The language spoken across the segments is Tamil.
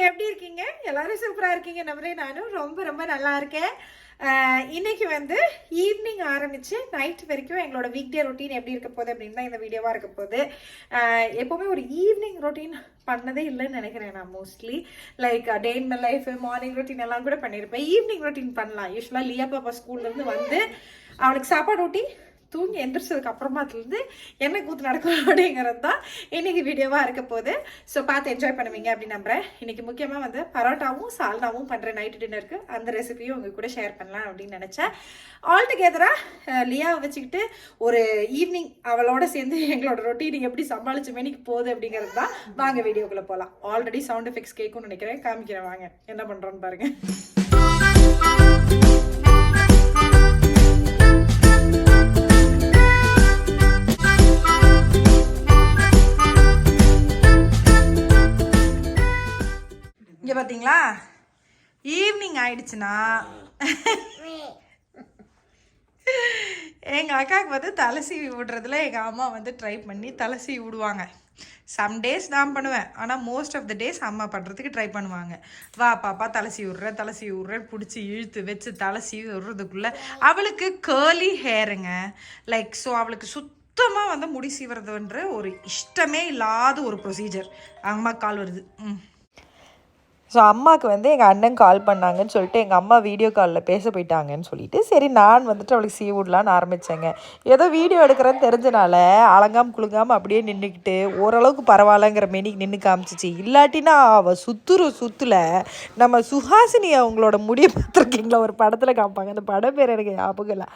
எப்படி இருக்கீங்க? எல்லாரும் சூப்பராக இருக்கீங்க நம்புறேன். நானும் ரொம்ப ரொம்ப நல்லா இருக்கேன். இன்னைக்கு வந்து ஈவினிங் ஆரம்பிச்சு நைட் வரைக்கும் எங்களோட வீக் டே ரொட்டீன் எப்படி இருக்க போகுது அப்படின்னு தான் இந்த வீடியோவாக இருக்க போகுது. எப்போவுமே ஒரு ஈவினிங் ரொட்டீன் பண்ணதே இல்லைன்னு நினைக்கிறேன் நான். Mostly like day in my life, morning routine எல்லாம் கூட பண்ணியிருப்பேன். ஈவினிங் ரொட்டீன் பண்ணலாம். யூஸ்வலாக லியா பாப்பா ஸ்கூல்லேருந்து வந்து அவளுக்கு சாப்பாடு ஊட்டி தூங்கி எந்திரிச்சதுக்கு அப்புறமாத்துலேருந்து என்ன கூத்து நடக்கும் அப்படிங்கிறது தான் இன்னைக்கு வீடியோவாக இருக்க போகுது. ஸோ பார்த்து என்ஜாய் பண்ணுவீங்க அப்படின்னு நம்புறேன். இன்னைக்கு முக்கியமாக வந்து பரோட்டாவும் சால்னாவும் பண்ணுறேன் நைட்டு டின்னருக்கு. அந்த ரெசிபியும் உங்க கூட ஷேர் பண்ணலாம் அப்படின்னு நினச்சேன். ஆல் டுகெதராக லியாவை வச்சுக்கிட்டு ஒரு ஈவினிங் அவளோட சேர்ந்து எங்களோட ரொட்டீன் எப்படி சமாளிச்சு மேனிக்கு போகுது அப்படிங்கிறது தான். வாங்க வீடியோக்குள்ளே போகலாம். ஆல்ரெடி சவுண்ட் எஃபெக்ட்ஸ் கேட்கும்னு நினைக்கிறேன், காமிக்கிறேன். வாங்க என்ன பண்ணுறோன்னு பாருங்க. இங்கே பார்த்தீங்களா, ஈவினிங் ஆயிடுச்சுன்னா எங்கள் அக்காவுக்கு வந்து தலை சீவி விடுறதுல எங்கள் அம்மா வந்து ட்ரை பண்ணி தலை சீவி விடுவாங்க. சம் டேஸ் நான் பண்ணுவேன், ஆனால் மோஸ்ட் ஆஃப் த டேஸ் அம்மா பண்ணுறதுக்கு ட்ரை பண்ணுவாங்க. வா பாப்பா தலை சீவி விட்றேன் பிடிச்சி இழுத்து வச்சு தலை சீவி விடுறதுக்குள்ளே அவளுக்கு கேர்லி ஹேருங்க. லைக் ஸோ அவளுக்கு சுத்தமாக வந்து முடி சீவுறதுன்ற ஒரு இஷ்டமே இல்லாத ஒரு ப்ரொசீஜர். அம்மா கால் வருது. ஸோ அம்மாவுக்கு வந்து எங்கள் அண்ணன் கால் பண்ணாங்கன்னு சொல்லிட்டு எங்கள் அம்மா வீடியோ காலில் பேச போயிட்டாங்கன்னு சொல்லிட்டு சரி நான் வந்துட்டு அவளுக்கு சீ விடலான்னு ஆரம்பித்தேங்க. ஏதோ வீடியோ எடுக்கிறேன்னு தெரிஞ்சனால அலங்காமல் குலுங்காமல் அப்படியே நின்றுக்கிட்டு ஓரளவுக்கு பரவாயில்லங்கிற மெனிக்கு நின்று காமிச்சிச்சு. இல்லாட்டினா அவள் சுற்றுல நம்ம சுஹாசினி அவங்களோட முடியை பார்த்துருக்கீங்களா, ஒரு படத்தில் காமிப்பாங்க, அந்த படம் பேர் எனக்கு ஞாபகம் இல்லை.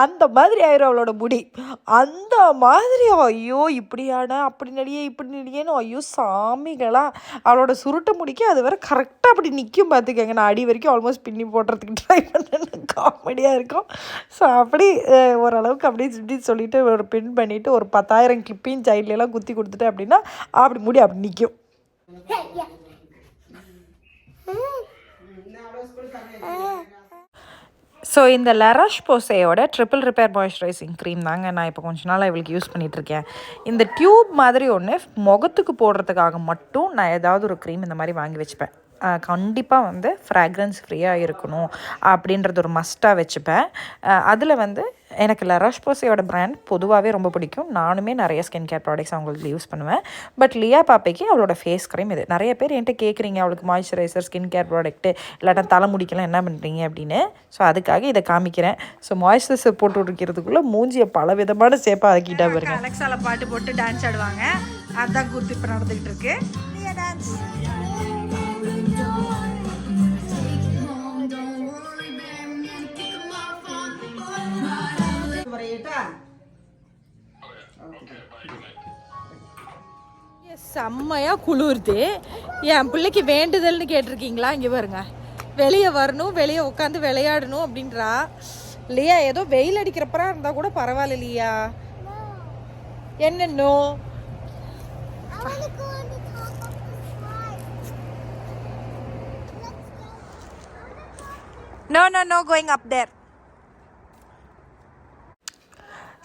அந்த மாதிரி ஆயிரும் அவளோட முடி. அந்த மாதிரி ஐயோ இப்படியான அப்படி நடிகேன்னு ஐயோ சாமிகளா. அவளோட சுருட்ட முடிக்கு அது வேறு கரெக்டாக அப்படி நிற்கும் பார்த்துக்கங்க. நான் அடி வரைக்கும் ஆல்மோஸ்ட் பின்னி போடுறதுக்கு ட்ரை பண்ணேன். காமெடியாக இருக்கும். ஸோ அப்படி ஓரளவுக்கு அப்படி இப்படி சொல்லிவிட்டு ஒரு பின் பண்ணிவிட்டு ஒரு 10,000 கிளிப்பையும் சைட்லலாம் குத்தி கொடுத்துட்டேன் அப்படின்னா அப்படி முடி அப்படி நிற்கும். ஸோ இந்த லராஷ் போசையோட ட்ரிபிள் ரிப்பேர் மாய்ஸ்சரைசிங் க்ரீம் தாங்க நான் இப்போ கொஞ்ச நாளாக இவளுக்கு யூஸ் பண்ணிகிட்ருக்கேன். இந்த டியூப் மாதிரி ஒன்று முகத்துக்கு போடுறதுக்காக மட்டும் நான் ஏதாவது ஒரு க்ரீம் இந்த மாதிரி வாங்கி வச்சுப்பேன். கண்டிப்பாக வந்து ஃப்ராக்ரன்ஸ் ஃப்ரீயாக இருக்கணும் அப்படின்றது ஒரு மஸ்ட்டாக வச்சுப்பேன். அதில் வந்து எனக்கு லராஷ் போசையோட பிராண்ட் பொதுவாகவே ரொம்ப பிடிக்கும். நானுமே நிறைய ஸ்கின் கேர் ப்ராடக்ட்ஸ் அவங்களுக்கு யூஸ் பண்ணுவேன். பட் லியா பாப்பைக்கு அவளோட ஃபேஸ் க்ரீம் இது. நிறைய பேர் என்கிட்ட கேட்குறீங்க அவளுக்கு மாய்ஸ்சரைசர், ஸ்கின் கேர் ப்ராடக்ட்டு இல்லாட்டா தலை முடிக்கலாம் என்ன பண்ணுறீங்க அப்படின்னு. ஸோ அதுக்காக இதை காமிக்கிறேன். ஸோ மாய்ஸ்சரைசர் போட்டு விட்டுக்கிறதுக்குள்ளே மூஞ்சியை பல விதமான சேப்பாக ஆக்கிட்டா பாருங்க. அலெக்ஸால பாட்டு போட்டு டான்ஸ் ஆடுவாங்க. அதுதான் கூத்து இப்போ நடந்துகிட்டு இருக்கு. டான்ஸ் செம்மையாக குளிருது. என் பிள்ளைக்கு வேண்டுதல்னு கேட்டிருக்கீங்களா? இங்கே பாருங்க, வெளியே வரணும், வெளியே உட்காந்து விளையாடணும் அப்படின்றா. இல்லையா ஏதோ வெயில் அடிக்கிறப்பறா இருந்தால் கூட பரவாயில்ல இல்லையா? என்னன்னோ No, going up there.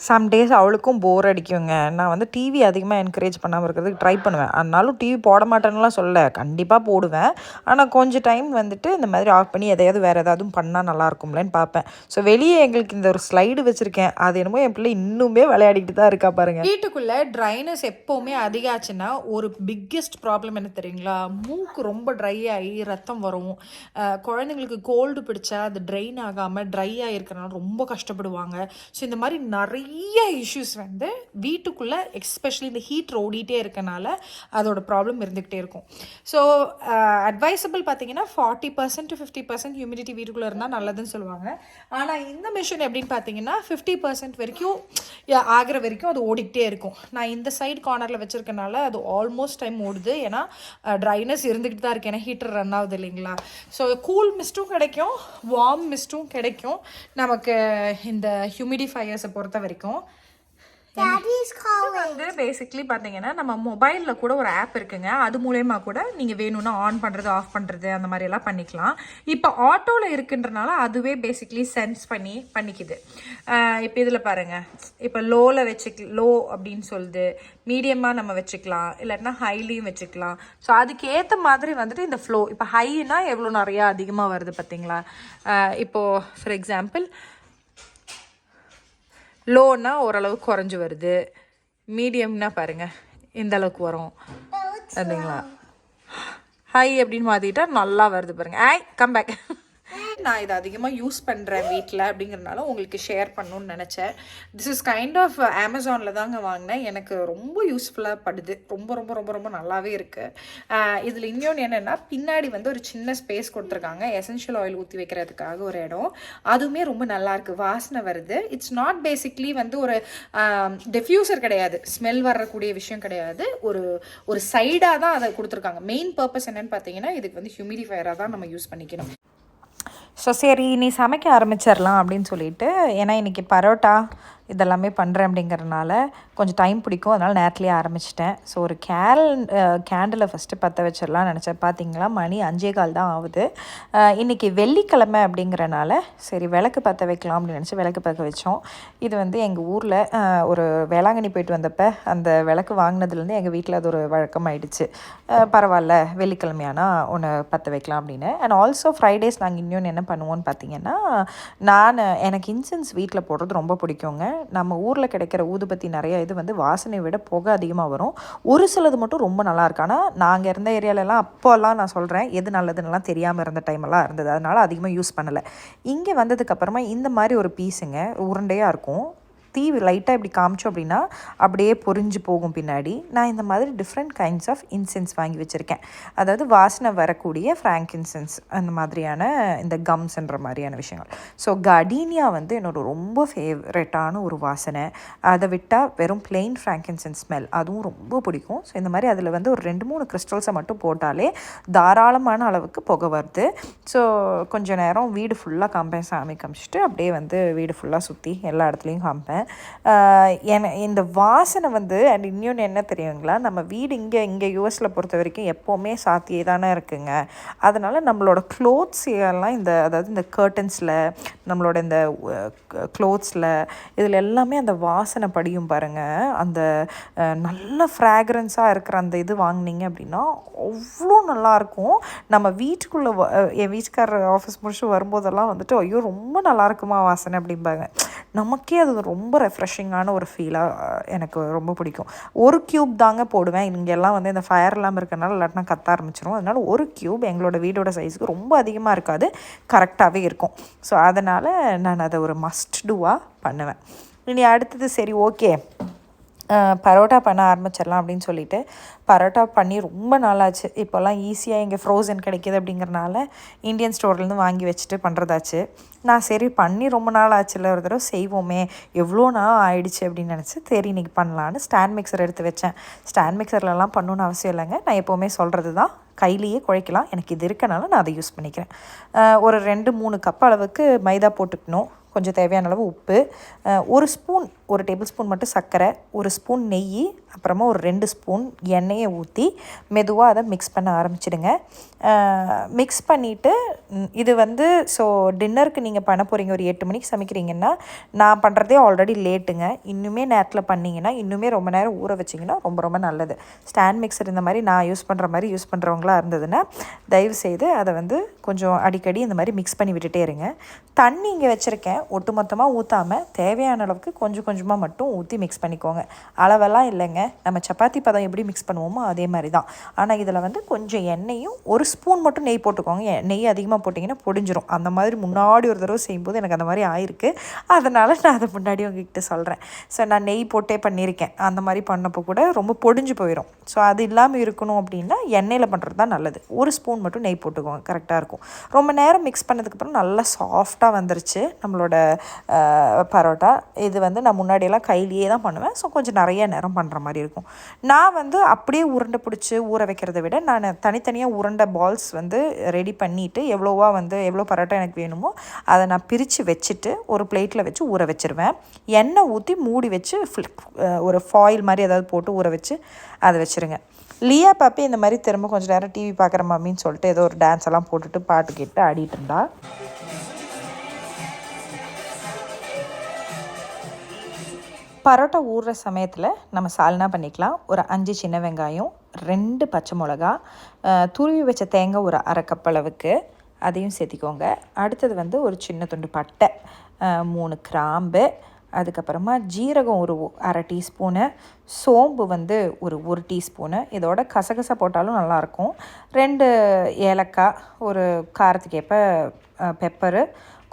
Some days அவளுக்கும் போர் அடிக்குங்க. நான் வந்து டிவி அதிகமாக என்கரேஜ் பண்ணாமல் இருக்கிறதுக்கு ட்ரை பண்ணுவேன். ஆனாலும் டிவி போட மாட்டேன்னுலாம் சொல்ல, கண்டிப்பாக போடுவேன். ஆனால் கொஞ்சம் டைம் வந்துட்டு இந்த மாதிரி ஆஃப் பண்ணி எதையாவது வேறு ஏதாவது பண்ணால் நல்லாயிருக்கும்லன்னு பார்ப்பேன். ஸோ வெளியே எங்களுக்கு இந்த ஒரு ஸ்லைடு வச்சுருக்கேன். அது என்னமோ என் பிள்ளை இன்னுமே விளையாடிக்கிட்டு தான் இருக்கா பாருங்கள். வீட்டுக்குள்ளே ட்ரைனஸ் எப்போவுமே அதிகாச்சுன்னா ஒரு பிக்கெஸ்ட் ப்ராப்ளம் என்ன தெரியுங்களா? மூக்கு ரொம்ப ட்ரை ஆகி ரத்தம் வரும். குழந்தைங்களுக்கு கோல்டு பிடிச்சா அது ட்ரைன் ஆகாமல் ட்ரை ஆகிருக்கனால ரொம்ப கஷ்டப்படுவாங்க. ஸோ இந்த மாதிரி நிறைய இஷ்யூஸ் வந்து வீட்டுக்குள்ளே எஸ்பெஷலி இந்த ஹீட் ஓடிட்டே இருக்கனால அதோட ப்ராப்ளம் இருந்துக்கிட்டே இருக்கும். ஸோ அட்வைசபிள் பார்த்தீங்கன்னா 40% to 50% ஹியூமிடிட்டி வீட்டுக்குள்ளே இருந்தால் நல்லதுன்னு சொல்லுவாங்க. ஆனால் இந்த மிஷின் எப்படின்னு பார்த்தீங்கன்னா 50% வரைக்கும் ஆகிற வரைக்கும் அது ஓடிக்கிட்டே இருக்கும். நான் இந்த சைடு கார்னரில் வச்சுருக்கனால அது ஆல்மோஸ்ட் டைம் ஓடுது. ஏன்னா ட்ரைனஸ் இருந்துக்கிட்டு தான் இருக்குது, ஏன்னா ஹீட்டர் ரன் ஆகுது இல்லைங்களா? ஸோ கூல் மிஸ்ட்டும் கிடைக்கும், வார்ம் மிஸ்ட்டும் கிடைக்கும் நமக்கு இந்த ஹியூமிடிஃபையர்ஸை பொறுத்த வரைக்கும். வந்து பேசிக்லி பார்த்தீங்கன்னா நம்ம மொபைலில் கூட ஒரு ஆப் இருக்குங்க. அது மூலயமா கூட நீங்கள் வேணும்னா ஆன் பண்ணுறது ஆஃப் பண்ணுறது அந்த மாதிரி எல்லாம் பண்ணிக்கலாம். இப்போ ஆட்டோவில் இருக்குன்றனால அதுவே பேசிக்லி சென்ஸ் பண்ணிக்குது. இப்போ இதில் பாருங்கள், இப்போ லோவில் லோ அப்படின்னு சொல்லுது, மீடியமாக நம்ம வச்சுக்கலாம், இல்லாட்டினா ஹைலியும் வச்சுக்கலாம். ஸோ அதுக்கேற்ற மாதிரி வந்துட்டு இந்த ஃப்ளோ இப்போ ஹைனா எவ்வளோ நிறையா அதிகமாக வருது பார்த்தீங்களா. இப்போது ஃபார் எக்ஸாம்பிள் லோன்னா ஓரளவு குறைஞ்சி வருது, மீடியம்னா பாருங்கள் இந்த அளவுக்கு வரும் அப்படிங்களா. ஹை அப்படின்னு மாற்றிட்டா நல்லா வருது பாருங்கள். Come back. நான் இதை அதிகமாக யூஸ் பண்ணுறேன் வீட்டில் அப்படிங்கிறனால உங்களுக்கு ஷேர் பண்ணணுன்னு நினச்சேன். திஸ் இஸ் கைண்ட் ஆஃப் அமேசானில் தாங்க வாங்கினேன். எனக்கு ரொம்ப யூஸ்ஃபுல்லாக படுது. ரொம்ப ரொம்ப ரொம்ப ரொம்ப நல்லாவே இருக்குது. இதில் இன்னொன்று என்னென்னா, பின்னாடி வந்து ஒரு சின்ன ஸ்பேஸ் கொடுத்துருக்காங்க எசென்ஷியல் ஆயில் ஊற்றி வைக்கிறதுக்காக ஒரு இடம். அதுவுமே ரொம்ப நல்லாயிருக்கு, வாசனை வருது. இட்ஸ் நாட் பேசிக்லி வந்து ஒரு டெஃப்யூசர் கிடையாது, ஸ்மெல் வரக்கூடிய விஷயம் கிடையாது. ஒரு சைடாக தான் அதை கொடுத்துருக்காங்க. மெயின் பர்பஸ் என்னென்னு பார்த்தீங்கன்னா, இதுக்கு வந்து ஹியூமிடிஃபையராக தான் நம்ம யூஸ் பண்ணிக்கணும். ஸோ சரி நீ சமைக்க ஆரம்பிச்சிடலாம் அப்படின்னு சொல்லிட்டு, ஏன்னா இன்றைக்கி பரோட்டா இதெல்லாமே பண்ணுறேன் அப்படிங்கிறதுனால கொஞ்சம் டைம் பிடிக்கும், அதனால் நேரத்துலேயே ஆரம்பிச்சிட்டேன். ஸோ ஒரு கேண்டிலை ஃபஸ்ட்டு பற்ற வச்சிடலாம்னு நினச்சேன். பார்த்தீங்களா மணி 5:15 தான் ஆகுது. இன்றைக்கி வெள்ளிக்கிழமை அப்படிங்கிறனால சரி விளக்கு பற்ற வைக்கலாம் அப்படின்னு நினச்சி விளக்கு பற்ற வச்சோம். இது வந்து எங்கள் ஊரில் ஒரு வேளாங்கண்ணி போயிட்டு வந்தப்போ அந்த விளக்கு வாங்கினதுலேருந்து எங்கள் வீட்டில் அது ஒரு வழக்கமாயிடுச்சு. பரவாயில்ல வெள்ளிக்கிழமையானா ஒன்று பற்ற வைக்கலாம் அப்படின்னு. அண்ட் ஆல்சோ ஃப்ரைடேஸ் நாங்கள் இன்னொன்று என்ன பண்ணுவோன்னு பார்த்தீங்கன்னா, எனக்கு இன்சென்ஸ் வீட்டில் போடுறது ரொம்ப பிடிக்குங்க. நம்ம ஊரில் கிடைக்கிற ஊதுபத்தி நிறைய இது வந்து வாசனையை விட புகை அதிகமாக வரும். ஒரு சிலது மட்டும் ரொம்ப நல்லாயிருக்கு. ஆனால் நாங்கள் இருந்த ஏரியாலெலாம் அப்போல்லாம் நான் சொல்கிறேன் எது நல்லதுன்னெலாம் தெரியாமல் இருந்த டைமெல்லாம் இருந்தது, அதனால் அதிகமாக யூஸ் பண்ணலை. இங்கே வந்ததுக்கப்புறமா இந்த மாதிரி ஒரு பீஸுங்க உருண்டையாக இருக்கும். தீ லைட்டாக இப்படி காமிச்சோம் அப்படின்னா அப்படியே பொரிஞ்சு போகும் பின்னாடி. நான் இந்த மாதிரி டிஃப்ரெண்ட் கைண்ட்ஸ் ஆஃப் இன்சென்ஸ் வாங்கி வச்சுருக்கேன். அதாவது வாசனை வரக்கூடிய ஃப்ராங்க் இன்சென்ஸ், அந்த மாதிரியான இந்த கம்ஸ்ன்ற மாதிரியான விஷயங்கள். ஸோ கடீனியா வந்து என்னோட ரொம்ப ஃபேவரட்டான ஒரு வாசனை. அதை விட்டால் வெறும் பிளெயின் ஃப்ராங்க் இன்சென்ஸ் ஸ்மெல் அதுவும் ரொம்ப பிடிக்கும். ஸோ இந்த மாதிரி அதில் வந்து ஒரு 2-3 கிறிஸ்டல்ஸை மட்டும் போட்டாலே தாராளமான அளவுக்கு புகை வருது. ஸோ கொஞ்சம் நேரம் வீடு ஃபுல்லாக காம்பேன், சாமி காமிச்சிட்டு அப்படியே வந்து வீடு ஃபுல்லாக சுற்றி எல்லா இடத்துலையும் காம்பேன். இந்த வாசனை வந்து அண்ட் இன்னொன்று என்ன தெரியுங்களா, நம்ம வீடு இங்கே யூஎஸில் பொறுத்த வரைக்கும் எப்போவுமே சாத்தியே தானே இருக்குங்க. அதனால் நம்மளோட க்ளோத்ஸ் எல்லாம் அதாவது இந்த கர்டன்ஸில், நம்மளோட இந்த க்ளோத்ஸில், இதில் எல்லாமே அந்த வாசனை படியும் பாருங்கள். அந்த நல்ல ஃப்ராக்ரன்ஸாக இருக்கிற அந்த இது வாங்கினீங்க அப்படின்னா அவ்வளோ நல்லாயிருக்கும். நம்ம வீட்டுக்குள்ளே என் வீட்டுக்காரர் ஆஃபீஸ் முடிச்சு வரும்போதெல்லாம் வந்துட்டு ஐயோ ரொம்ப நல்லாயிருக்குமா வாசனை அப்படிம்பாங்க. நமக்கே அது ரொம்ப ரெஃப்ரெஷிங்கான ஒரு ஃபீலாக எனக்கு ரொம்ப பிடிக்கும். ஒரு க்யூப் தாங்க போடுவேன். இங்கெல்லாம் வந்து இந்த ஃபயர் இல்லாமல் இருக்கிறனால இல்லாட்டினா கத்த ஆரம்பிச்சிடும். அதனால் ஒரு க்யூப் எங்களோட வீடோட சைஸுக்கு ரொம்ப அதிகமாக இருக்காது, கரெக்டாகவே இருக்கும். ஸோ அதனால் நான் அதை ஒரு மஸ்ட் டூவாக பண்ணுவேன். இனி அடுத்தது சரி ஓகே பரோட்டா பண்ண ஆரம்பிச்சிடலாம் அப்படின்னு சொல்லிட்டு பரோட்டா பண்ணி ரொம்ப நாளாச்சு. இப்போல்லாம் ஈஸியாக இங்கே ஃப்ரோசன் கிடைக்கிது அப்படிங்கிறனால இந்தியன் ஸ்டோர்லேருந்து வாங்கி வச்சுட்டு பண்ணுறதாச்சு. நான் சரி பண்ணி ரொம்ப நாள் ஆச்சுல, ஒரு தடவை செய்வோமே, எவ்வளோ நாள் ஆயிடுச்சு அப்படின்னு நினச்சி சரி இன்றைக்கி பண்ணலான்னு ஸ்டாண்ட் மிக்சர் எடுத்து வச்சேன். ஸ்டாண்ட் மிக்சர்லலாம் பண்ணணுன்னு அவசியம் இல்லைங்க, நான் எப்போவுமே சொல்கிறது தான், கையிலேயே குழைக்கலாம். எனக்கு இது இருக்கனால நான் அதை யூஸ் பண்ணிக்கிறேன். ஒரு 2-3 கப் அளவுக்கு மைதா போட்டுக்கணும், கொஞ்சம் தேவையான அளவு உப்பு, ஒரு டேபிள் ஸ்பூன் மட்டும் சர்க்கரை, ஒரு ஸ்பூன் நெய், அப்புறமா ஒரு 2 ஸ்பூன் எண்ணெயை ஊற்றி மெதுவாக அதை மிக்ஸ் பண்ண ஆரம்பிச்சிடுங்க. மிக்ஸ் பண்ணிவிட்டு இது வந்து ஸோ டின்னருக்கு நீங்கள் பண்ண போகிறீங்க, ஒரு 8 மணிக்கு சமைக்கிறீங்கன்னா, நான் பண்ணுறதே ஆல்ரெடி லேட்டுங்க. இன்னுமே நேரத்தில் பண்ணிங்கன்னா, இன்னுமே ரொம்ப நேரம் ஊற வச்சிங்கன்னா ரொம்ப ரொம்ப நல்லது. ஸ்டாண்ட் மிக்சர் இந்த மாதிரி நான் யூஸ் பண்ணுற மாதிரி யூஸ் பண்ணுறவங்களா இருந்ததுன்னா தயவுசெய்து அதை வந்து கொஞ்சம் அடிக்கடி இந்த மாதிரி மிக்ஸ் பண்ணி விட்டுட்டே இருங்க. தண்ணி இங்கே வச்சுருக்கேன், ஒட்டு மொத்தமாக ஊற்றாமல் தேவையான அளவுக்கு கொஞ்சம் கொஞ்சமாக மட்டும் ஊற்றி மிக்ஸ் பண்ணிக்கோங்க. அளவெல்லாம் இல்லைங்க, நம்ம சப்பாத்தி பதம் எப்படி மிக்ஸ் பண்ணுவோமோ அதே மாதிரி தான். ஆனால் இதில் வந்து கொஞ்சம் எண்ணெயும் ஒரு ஸ்பூன் மட்டும் நெய் போட்டுக்கோங்க. நெய் அதிகமாக போட்டிங்கன்னா பொடிஞ்சிரும். அந்த மாதிரி முன்னாடி ஒரு தடவை செய்யும்போது எனக்கு அந்த மாதிரி ஆயிருக்கு, அதனால் நான் அதை முன்னாடி உங்ககிட்ட சொல்கிறேன். ஸோ நான் நெய் போட்டே பண்ணியிருக்கேன், அந்த மாதிரி பண்ணப்போ கூட ரொம்ப பொடிஞ்சு போயிடும். ஸோ அது இல்லாமல் இருக்கணும் அப்படின்னா எண்ணெயில் பண்ணுறது தான் நல்லது. ஒரு ஸ்பூன் மட்டும் நெய் போட்டுக்கோங்க, கரெக்டாக இருக்கும். ரொம்ப நேரம் மிக்ஸ் பண்ணதுக்கப்புறம் நல்லா சாஃப்டாக வந்துருச்சு நம்மளோட பரோட்டா. இது வந்து நான் முன்னாடியெல்லாம் கையிலேயே தான் பண்ணுவேன், ஸோ கொஞ்சம் நிறைய நேரம் பண்ணுற மாதிரி மாதிரி இருக்கும். நான் வந்து அப்படியே உருண்டை பிடிச்சி ஊற வைக்கிறத விட நான் தனித்தனியாக உருண்டை பால்ஸ் வந்து ரெடி பண்ணிவிட்டு எவ்வளோ பரோட்டா எனக்கு வேணுமோ அதை நான் பிரித்து வச்சுட்டு ஒரு பிளேட்டில் வச்சு ஊற வச்சுருவேன். எண்ணெய் ஊற்றி மூடி வச்சு ஒரு ஃபாயில் மாதிரி ஏதாவது போட்டு ஊற வச்சு அதை வச்சுருங்க. லியா பாப்பி இந்த மாதிரி திரும்ப கொஞ்சம் நேரம் டிவி பார்க்குற மம்மின்னு சொல்லிட்டு ஏதோ ஒரு டான்ஸ் எல்லாம் போட்டுட்டு பாட்டு கேட்டு ஆடிட்டு இருந்தா. பரோட்டா ஊறுற சமயத்தில் நம்ம சால்னா பண்ணிக்கலாம். ஒரு 5 சின்ன வெங்காயம், 2 பச்சை மிளகா, துருவி வச்ச தேங்காய் ஒரு 1/2 கப் அளவுக்கு அதையும் சேர்த்திக்கோங்க. அடுத்தது வந்து ஒரு சின்ன துண்டு பட்டை, 3 கிராம்பு, அதுக்கப்புறமா ஜீரகம் ஒரு 1/2 டீஸ்பூனு, சோம்பு வந்து ஒரு 1 டீஸ்பூனு, இதோட கசகசா போட்டாலும் நல்லாயிருக்கும், 2 ஏலக்காய், ஒரு காரத்துக்கு ஏற்ப பெப்பரு,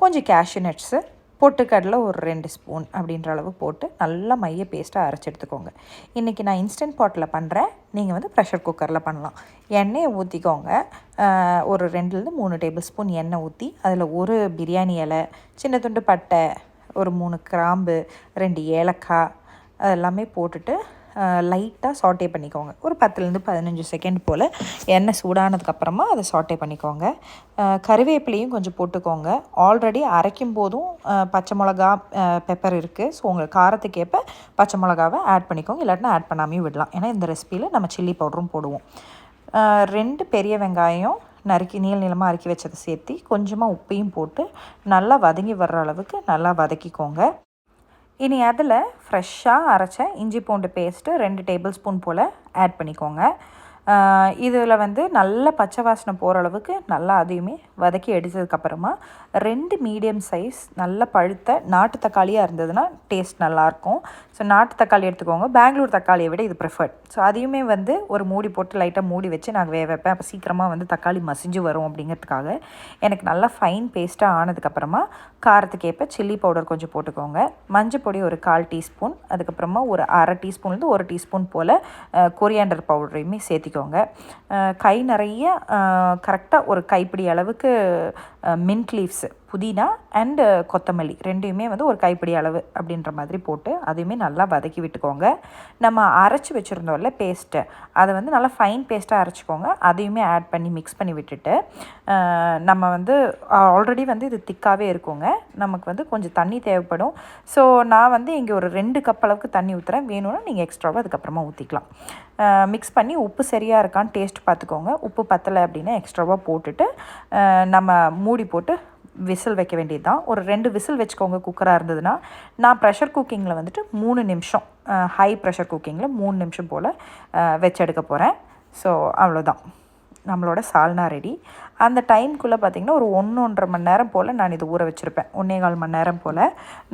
கொஞ்சம் கேஷ்யூ நட்ஸு, பொட்டுக்கடலை ஒரு 2 ஸ்பூன் அப்படின்ற அளவு போட்டு நல்லா மைய பேஸ்ட்டாக அரைச்சி எடுத்துக்கோங்க. இன்றைக்கி நான் இன்ஸ்டன்ட் பாட்டில் பண்ணுறேன், நீங்கள் வந்து ப்ரெஷர் குக்கரில் பண்ணலாம். எண்ணெயை ஊற்றிக்கோங்க. ஒரு 2-3 டேபிள் ஸ்பூன் எண்ணெய் ஊற்றி அதில் ஒரு பிரியாணி இலை, சின்ன துண்டு பட்டை, ஒரு 3 கிராம்பு, 2 ஏலக்காய் அதெல்லாமே போட்டுட்டு லைட்டாக சாட்டே பண்ணிக்கோங்க. ஒரு 10-15 செகண்ட் போல் எண்ணெய் சூடானதுக்கப்புறமா அதை சாட்டே பண்ணிக்கோங்க. கறிவேப்பிலையும் கொஞ்சம் போட்டுக்கோங்க. ஆல்ரெடி அரைக்கும் போதும் பச்சை மிளகா, பெப்பர் இருக்குது. ஸோ உங்கள் காரத்துக்கு ஏற்ப பச்சை மிளகாவை ஆட் பண்ணிக்கோங்க, இல்லாட்டினா ஆட் பண்ணாமையும் விடலாம். ஏன்னா இந்த ரெசிப்பியில் நம்ம சில்லி பவுடரும் போடுவோம். 2 பெரிய வெங்காயம் நறுக்கி நீளமாக அறுக்கி வச்சதை சேர்த்து கொஞ்சமாக உப்பையும் போட்டு நல்லா வதங்கி வர்ற அளவுக்கு நல்லா வதக்கிக்கோங்க. இனி அதில் ஃப்ரெஷ்ஷாக அரைச்ச இஞ்சி பூண்டு பேஸ்ட்டு 2 டேபிள் ஸ்பூன் போல் ஆட் பண்ணிக்கோங்க. இதில் வந்து நல்ல பச்சை வாசனை போகிற அளவுக்கு நல்லா அதையுமே வதக்கி எடுத்ததுக்கப்புறமா 2 மீடியம் சைஸ் நல்ல பழுத்த நாட்டு தக்காளியாக இருந்ததுன்னா டேஸ்ட் நல்லாயிருக்கும். ஸோ நாட்டு தக்காளி எடுத்துக்கோங்க. பெங்களூர் தக்காளியை விட இது ப்ரிஃபர்ட். ஸோ அதையுமே வந்து ஒரு மூடி போட்டு லைட்டாக மூடி வச்சு நான் வைப்பேன். அப்போ சீக்கிரமாக வந்து தக்காளி மசிஞ்சு வரும் அப்படிங்கிறதுக்காக. எனக்கு நல்லா ஃபைன் பேஸ்ட்டாக ஆனதுக்கப்புறமா காரத்துக்கு ஏற்ப சில்லி பவுடர் கொஞ்சம் போட்டுக்கோங்க. மஞ்சள் பொடி ஒரு 1/4 டீஸ்பூன், அதுக்கப்புறமா ஒரு 1/2 டீஸ்பூன்லேருந்து 1 டீஸ்பூன் போல் கொரியாண்டர் பவுடரையுமே சேர்த்திக்கோங்க. கை நிறைய கரெக்டாக ஒரு கைப்பிடி அளவுக்கு மின்ட் லீவ்ஸு, புதினா அண்டு கொத்தமல்லி ரெண்டையுமே வந்து ஒரு கைப்பிடி அளவு அப்படின்ற மாதிரி போட்டு அதையுமே நல்லா வதக்கி விட்டுக்கோங்க. நம்ம அரைச்சி வச்சுருந்தோம்ல பேஸ்ட்டு, அதை வந்து நல்லா ஃபைன் பேஸ்ட்டாக அரைச்சிக்கோங்க. அதையுமே ஆட் பண்ணி மிக்ஸ் பண்ணி விட்டுட்டு நம்ம வந்து ஆல்ரெடி வந்து இது திக்காகவே இருக்குங்க, நமக்கு வந்து கொஞ்சம் தண்ணி தேவைப்படும். ஸோ நான் வந்து இங்கே ஒரு 2 கப் அளவுக்கு தண்ணி ஊற்றுறேன். வேணும்னா நீங்கள் எக்ஸ்ட்ராவாக அதுக்கப்புறமா ஊற்றிக்கலாம். மிக்ஸ் பண்ணி உப்பு சரியாக இருக்கான்னு டேஸ்ட் பார்த்துக்கோங்க. உப்பு பத்தலை அப்படின்னா எக்ஸ்ட்ராவாக போட்டுட்டு நம்ம மூடி போட்டு விசில் வைக்க வேண்டியது தான். ஒரு 2 விசில் வச்சுக்கோங்க குக்கராக இருந்ததுன்னா. நான் ப்ரெஷர் குக்கிங்கில் வந்துட்டு 3 நிமிஷம், ஹை ப்ரெஷர் குக்கிங்கில் 3 நிமிஷம் போல் வச்சு எடுக்க போகிறேன். ஸோ அவ்வளோதான், நம்மளோட சால்னா ரெடி. அந்த டைம்குள்ளே பார்த்திங்கன்னா ஒரு 1-1.5 மணி நேரம் போல் நான் இது ஊற வச்சுருப்பேன். 1.25 மணி நேரம் போல்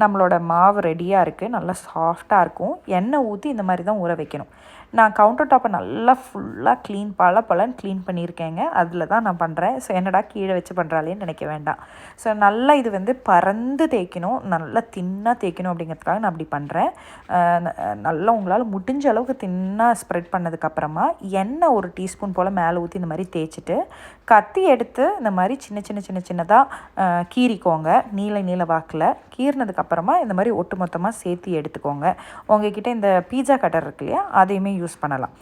நம்மளோட மாவு ரெடியாக இருக்குது. நல்லா சாஃப்டாக இருக்கும். எண்ணெய் ஊற்றி இந்த மாதிரி தான் ஊற வைக்கணும். நான் கவுண்டர் டாப்பை நல்லா ஃபுல்லாக பலன்னு க்ளீன் பண்ணியிருக்கேங்க. அதில் தான் நான் பண்ணுறேன். ஸோ என்னடா கீழே வச்சு பண்ணுறாளேன்னு நினைக்க வேண்டாம். ஸோ நல்லா இது வந்து பறந்து தேய்க்கணும், நல்லா தின்னாக தேய்க்கணும் அப்படிங்கிறதுக்காக நான் அப்படி பண்ணுறேன். நல்லா உங்களால் முடிஞ்ச அளவுக்கு தின்னாக ஸ்ப்ரெட் பண்ணதுக்கப்புறமா எண்ணெய் ஒரு டீஸ்பூன் போல் மேலே ஊற்றி இந்த மாதிரி தேய்ச்சிட்டு கத்தி எடுத்து இந்த மாதிரி சின்னதாக கீறிக்கோங்க. நீல வாக்கில் கீறினதுக்கப்புறமா இந்த மாதிரி ஒட்டு மொத்தமாக சேர்த்து எடுத்துக்கோங்க. உங்ககிட்ட இந்த பீட்சா கட்டர் இருக்கு இல்லையா, அதையுமே யூஸ் பண்ணலாம்.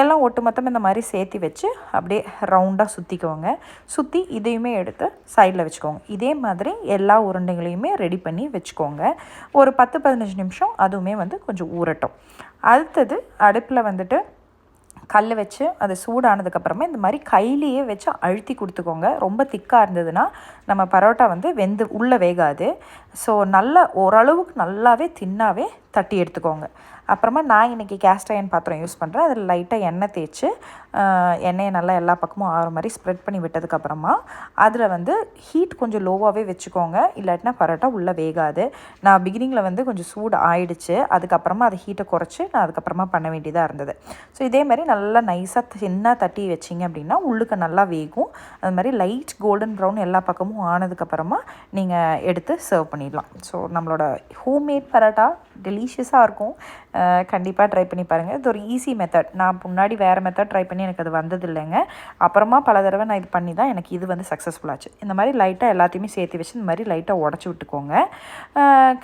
எல்லாம் ஒட்டு மொத்தமாக இந்த மாதிரி சேர்த்து வச்சு அப்படியே ரவுண்டாக சுற்றிக்கோங்க. சுற்றி இதையுமே எடுத்து சைடில் வச்சுக்கோங்க. இதே மாதிரி எல்லா உருண்டைகளையுமே ரெடி பண்ணி வச்சுக்கோங்க. ஒரு 10-15 நிமிஷம் அதுவுமே வந்து கொஞ்சம் ஊறட்டும். அடுத்தது அடுப்பில் வந்துட்டு கல் வச்சு அது சூடானதுக்கப்புறமா இந்த மாதிரி கையிலேயே வச்சு அழுத்தி கொடுத்துக்கோங்க. ரொம்ப திக்காக இருந்ததுன்னா நம்ம பரோட்டா வந்து உள்ளே வேகாது. ஸோ நல்லா ஓரளவுக்கு நல்லாவே தின்னாவே தட்டி எடுத்துக்கோங்க. அப்புறமா நான் இன்றைக்கி கேஸ்ட் அயர்ன் பாத்திரம் யூஸ் பண்ணுறேன். அதில் லைட்டாக எண்ணெய் தேய்ச்சி எண்ணெயை நல்லா எல்லா பக்கமும் ஆகிற மாதிரி ஸ்ப்ரெட் பண்ணி விட்டதுக்கப்புறமா அதில் வந்து ஹீட் கொஞ்சம் லோவாகவே வச்சுக்கோங்க, இல்லாட்டினா பரோட்டா உள்ளே வேகாது. நான் பிகினிங்கில் வந்து கொஞ்சம் சூடு ஆயிடுச்சு, அதுக்கப்புறமா அதை ஹீட்டை குறைச்சி நான் அதுக்கப்புறமா பண்ண வேண்டியதாக இருந்தது. ஸோ இதே மாதிரி நல்லா நைஸாக தின்னாக தட்டி வச்சிங்க அப்படின்னா உள்ளுக்கு நல்லா வேகும். அது மாதிரி லைட் கோல்டன் ப்ரௌன் எல்லா பக்கமும் ஆனதுக்கப்புறமா நீங்கள் எடுத்து சர்வ் பண்ணிடலாம். ஸோ நம்மளோட ஹோம்மேட் பரோட்டா டெலிஷியஸாக இருக்கும். கண்டிப்பாக ட்ரை பண்ணி பாருங்கள். இது ஒரு ஈஸி மெத்தட். நான் முன்னாடி வேறு மெத்தட் ட்ரை பண்ணி எனக்கு அது வந்ததில்லைங்க. அப்புறமா பல தடவை நான் இது பண்ணி தான் எனக்கு இது வந்து சக்ஸஸ்ஃபுல்லாச்சு. இந்த மாதிரி லைட்டாக எல்லாத்தையுமே சேர்த்து வச்சு இந்த மாதிரி லைட்டாக உடச்சி விட்டுக்கோங்க.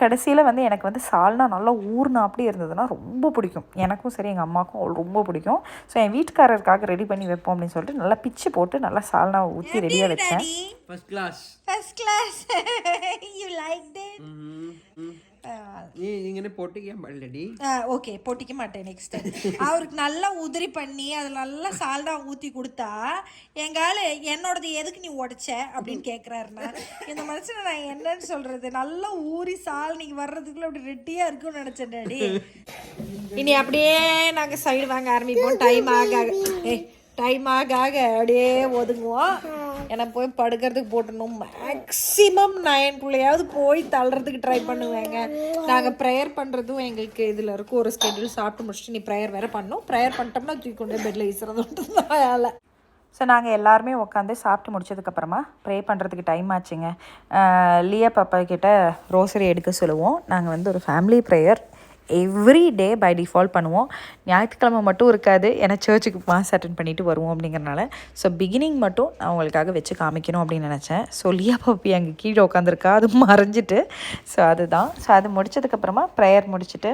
கடைசியில் வந்து எனக்கு வந்து சால்னா நல்லா ஊறினா அப்படி இருந்ததுன்னா ரொம்ப பிடிக்கும். எனக்கும் சரி எங்கள் அம்மாவுக்கும் ரொம்ப பிடிக்கும். ஸோ என் வீட்டுக்காரருக்காக ரெடி பண்ணி வைப்போம் அப்படின்னு சொல்லிட்டு நல்லா பிச்சு போட்டு நல்லா சால்னா ஊற்றி ரெடியாக வச்சேன். First class. You liked it? நீ இங்கே போட்டிக்க ஆல்ரெடி. ஓகே, போட்டிக்க மாட்டேன் நெக்ஸ்ட் டைம். அவருக்கு நல்லா உதிரி பண்ணி அதில் நல்லா சால்னா ஊற்றி கொடுத்தா எங்கால என்னோடது எதுக்கு நீ உடைச்ச அப்படின்னு கேட்குறாருண்ணா. இந்த மனுஷனை நான் என்னன்னு சொல்கிறது, நல்லா ஊறி சால் நீங்கள் வர்றதுக்குள்ளே அப்படி ரெட்டியாக இருக்குன்னு நினச்சேன் டாடி. இனி அப்படியே நாங்கள் சைடு வாங்க ஆரம்பிப்போம். டைம் ஆக அப்படியே ஒதுங்குவோம். ஏன்னா போய் படுக்கிறதுக்கு போட்டணும். மேக்ஸிமம் 9 போய் தள்ளுறதுக்கு ட்ரை பண்ணுவேங்க. நாங்கள் ப்ரேயர் பண்ணுறதும் எங்களுக்கு இதில் இருக்கும் ஒரு ஸ்கெட்யூல். சாப்பிட்டு முடிச்சுட்டு நீ ப்ரேயர் வேறு பண்ணணும். ப்ரேயர் பண்ணிட்டோம்னா தூக்கி கொண்டு பெட்டில் வீசுறதுன்ட்டு வேலை. ஸோ நாங்கள் எல்லாருமே உட்காந்து சாப்பிட்டு முடிச்சதுக்கப்புறமா ப்ரே பண்ணுறதுக்கு டைம் ஆச்சுங்க. லியா பாப்பா கிட்ட ரோசரி எடுக்க சொல்லுவோம். நாங்கள் வந்து ஒரு family prayer every day by default பண்ணுவோம். ஞாயிற்றுக்கிழமை மட்டும் இருக்காது, ஏன்னா சர்ச்சுக்கு மாஸ் அட்டன் பண்ணிட்டு வருவோம் அப்படிங்கிறனால. ஸோ பிகினிங் மட்டும் நான் அவங்களுக்காக வச்சு காமிக்கணும் அப்படின்னு நினச்சேன். ஸோ லியா பாப்பி அங்கே கீழே உட்காந்துருக்கா, அது மறைஞ்சிட்டு. ஸோ அதுதான். ஸோ அது முடிச்சதுக்கப்புறமா ப்ரேயர் முடிச்சுட்டு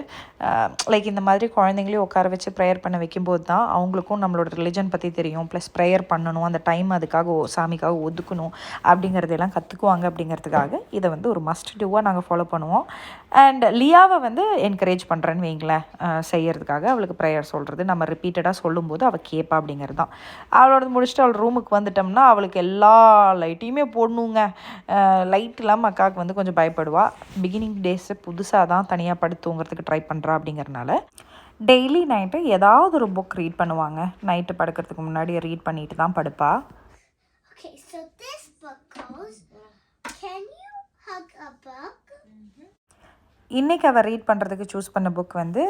லைக் இந்த மாதிரி குழந்தைங்களையும் உட்கார வச்சு ப்ரேயர் பண்ண வைக்கும்போது தான் அவங்களுக்கும் நம்மளோட ரிலிஜன் பற்றி தெரியும். ப்ளஸ் ப்ரேயர் பண்ணணும், அந்த டைம் அதுக்காக சாமிக்காக ஒதுக்கணும் அப்படிங்கிறதெல்லாம் கற்றுக்குவாங்க. அப்படிங்கிறதுக்காக இதை வந்து ஒரு மஸ்ட் டூவாக நாங்கள் ஃபாலோ பண்ணுவோம். அண்ட் லியாவை வந்து என்கரேஜ் பண்ணுறேன்னு வைங்களேன் செய்யறதுக்காக. அவளுக்கு ப்ரேயர் சொல்கிறது நம்ம ரிப்பீட்டடாக சொல்லும்போது அவள் கேட்பா அப்படிங்கிறது தான். அவளோட முடிச்சுட்டு அவள் ரூமுக்கு வந்துட்டோம்னா அவளுக்கு எல்லா லைட்டையுமே போடணுங்க. லைட் இல்லாமல் அக்காவுக்கு வந்து கொஞ்சம் பயப்படுவா. பிகினிங் டேஸு புதுசாக தான் தனியாக படுத்துங்கிறதுக்கு ட்ரை பண்ணுறா. அப்படிங்கிறனால டெய்லி நைட்டு ஏதாவது ஒரு புக் ரீட் பண்ணுவாங்க. நைட்டு படுக்கிறதுக்கு முன்னாடி ரீட் பண்ணிட்டு தான் படுப்பா. Okay, so this book goes, can you hug a bug? இன்றைக்கி அவள் ரீட் பண்ணுறதுக்கு சூஸ் பண்ண புக் வந்து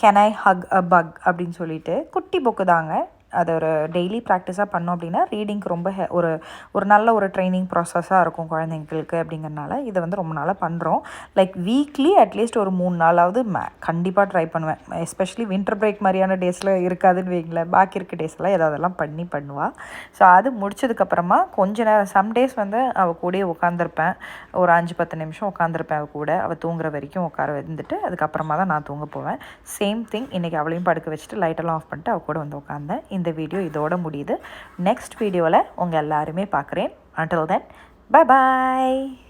can I hug a bug அப்படின்னு சொல்லிட்டு குட்டி புக்கு தாங்க. அது ஒரு டெய்லி ப்ராக்டிஸாக பண்ணோம் அப்படின்னா ரீடிங்க்கு ரொம்ப ஒரு நல்ல ஒரு ட்ரைனிங் ப்ராசஸாக இருக்கும் குழந்தைங்களுக்கு. அப்படிங்கிறனால இதை வந்து ரொம்ப நாளாக பண்ணுறோம். லைக் வீக்லி அட்லீஸ்ட் ஒரு 3 நாளாவது கண்டிப்பாக ட்ரை பண்ணுவேன். எஸ்பெஷலி வின்டர் பிரேக் மாதிரியான டேஸில் இருக்காதுன்னு வைங்களேன், பாக்கி இருக்க டேஸ்லாம் ஏதாவதெல்லாம் பண்ணுவாள். ஸோ அது முடிச்சதுக்கப்புறமா கொஞ்ச நேரம் சம்டேஸ் வந்து அவள் கூடயே உட்காந்துருப்பேன். ஒரு 5-10 நிமிஷம் உட்காந்துருப்பேன் அவள் கூட. அவள் தூங்குற வரைக்கும் உட்கார வந்துட்டு அதுக்கப்புறமா தான் நான் தூங்க போவேன். சேம் திங் இன்றைக்கி அவளையும் படுக்க வச்சுட்டு லைட்டெல்லாம் ஆஃப் பண்ணிட்டு அவள் கூட வந்து உட்காந்தேன். இந்த வீடியோ இதோட முடியுது. நெக்ஸ்ட் வீடியோவில் உங்கள் எல்லாருமே பார்க்குறேன். Until then, bye bye.